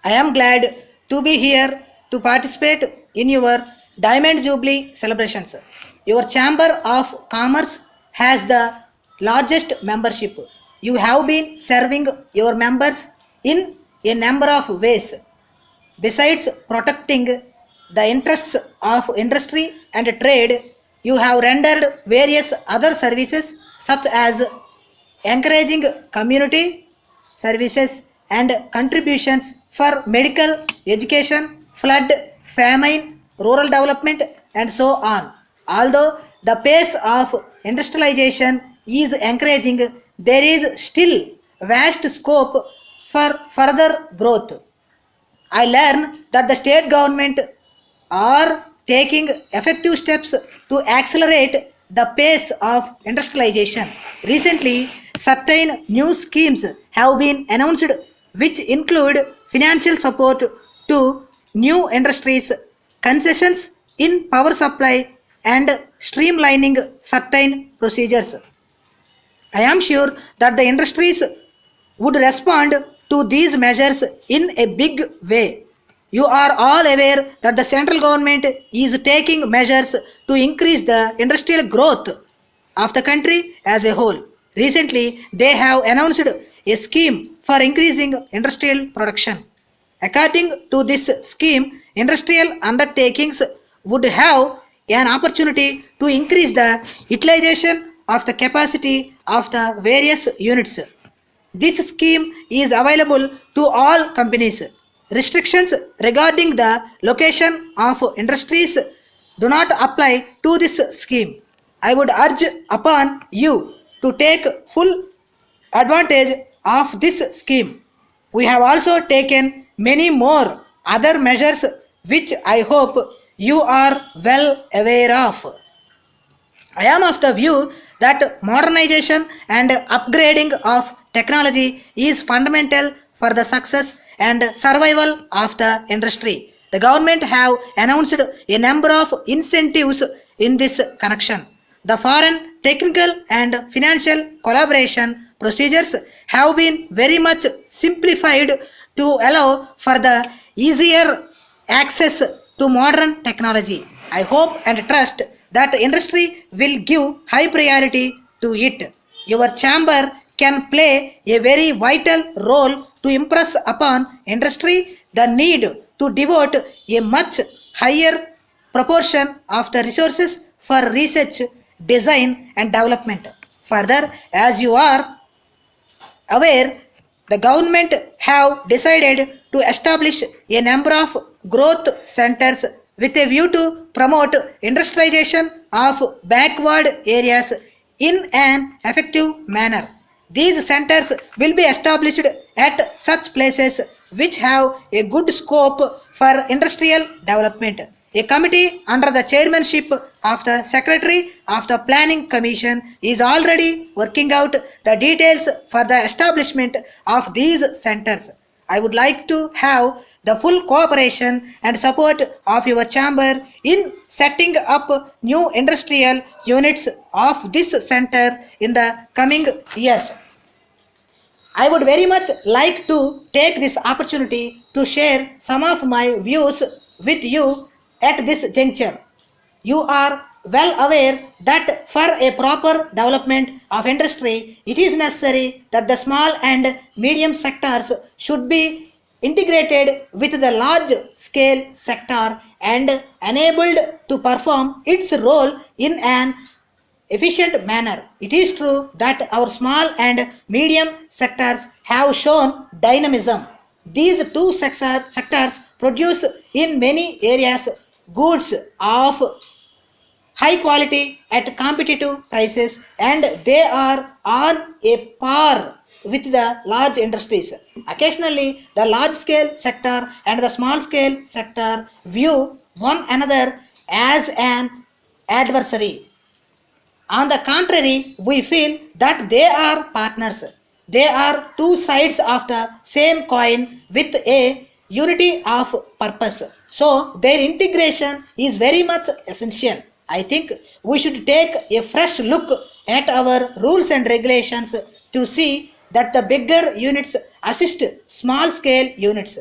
I am glad to be here to participate in your Diamond Jubilee celebrations. Your Chamber of Commerce has the largest membership. You have been serving your members in a number of ways. Besides protecting the interests of industry and trade, you have rendered various other services such as encouraging community services and contributions for medical, education, flood, famine, rural development, and so on. Although the pace of industrialization is encouraging, there is still vast scope for further growth. I learned that the state government are taking effective steps to accelerate the pace of industrialization. Recently, certain new schemes have been announced which include financial support to new industries, concessions in power supply, and streamlining certain procedures. I am sure that the industries would respond to these measures in a big way. You are all aware that the central government is taking measures to increase the industrial growth of the country as a whole. Recently, they have announced a scheme for increasing industrial production. According to this scheme, industrial undertakings would have an opportunity to increase the utilization of the capacity of the various units. This scheme is available to all companies. Restrictions regarding the location of industries do not apply to this scheme. I would urge upon you to take full advantage of this scheme. We have also taken many more other measures which I hope you are well aware of. I am of the view that modernization and upgrading of technology is fundamental for the success and survival of the industry. The government have announced a number of incentives in this connection. The foreign technical and financial collaboration procedures have been very much simplified to allow for the easier access to modern technology. I hope and trust that industry will give high priority to it. Your chamber can play a very vital role to impress upon industry the need to devote a much higher proportion of the resources for research, design, and development. Further, as you are aware, the government have decided to establish a number of growth centers with a view to promote industrialization of backward areas in an effective manner. These centers will be established at such places which have a good scope for industrial development. A committee under the chairmanship of the Secretary of the Planning Commission is already working out the details for the establishment of these centers. I would like to have the full cooperation and support of your chamber in setting up new industrial units of this center in the coming years. I would very much like to take this opportunity to share some of my views with you at this juncture. You are well aware that for a proper development of industry, it is necessary that the small and medium sectors should be integrated with the large scale sector and enabled to perform its role in an efficient manner. It is true that our small and medium sectors have shown dynamism. These two sectors produce in many areas goods of high quality at competitive prices and they are on a par with the large industries. Occasionally, the large scale sector and the small scale sector view one another as an adversary. On the contrary, we feel that they are partners. They are two sides of the same coin with a unity of purpose. So, their integration is very much essential. I think we should take a fresh look at our rules and regulations to see that the bigger units assist small scale units.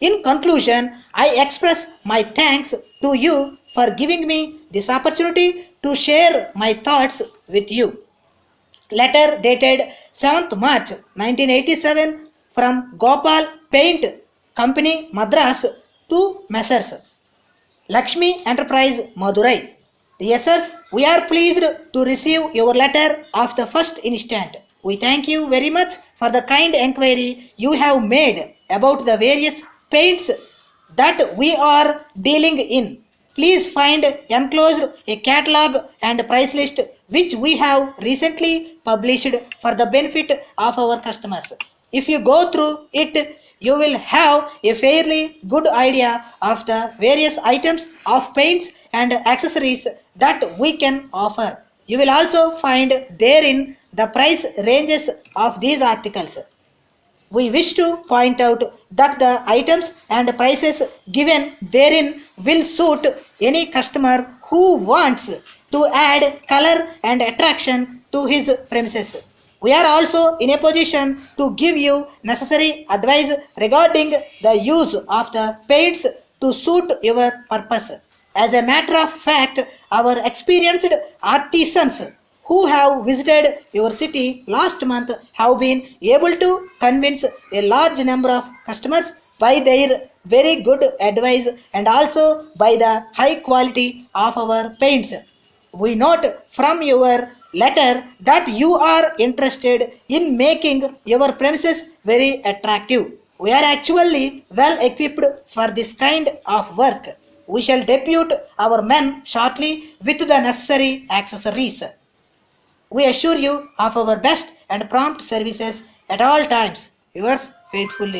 In conclusion, I express my thanks to you for giving me this opportunity to share my thoughts with you. Letter dated 7th March 1987 from Gopal Paint Company, Madras to Messrs. Lakshmi Enterprise, Madurai. Yes, sirs, we are pleased to receive your letter of the first instant. We thank you very much for the kind enquiry you have made about the various paints that we are dealing in. Please find enclosed a catalog and price list which we have recently published for the benefit of our customers. If you go through it, you will have a fairly good idea of the various items of paints and accessories that we can offer. You will also find therein the price ranges of these articles. We wish to point out that the items and prices given therein will suit any customer who wants to add color and attraction to his premises. We are also in a position to give you necessary advice regarding the use of the paints to suit your purpose. As a matter of fact, our experienced artisans who have visited your city last month have been able to convince a large number of customers by their very good advice and also by the high quality of our paints. We note from your letter that you are interested in making your premises very attractive. We are actually well equipped for this kind of work. We shall depute our men shortly with the necessary accessories. We assure you of our best and prompt services at all times. Yours faithfully.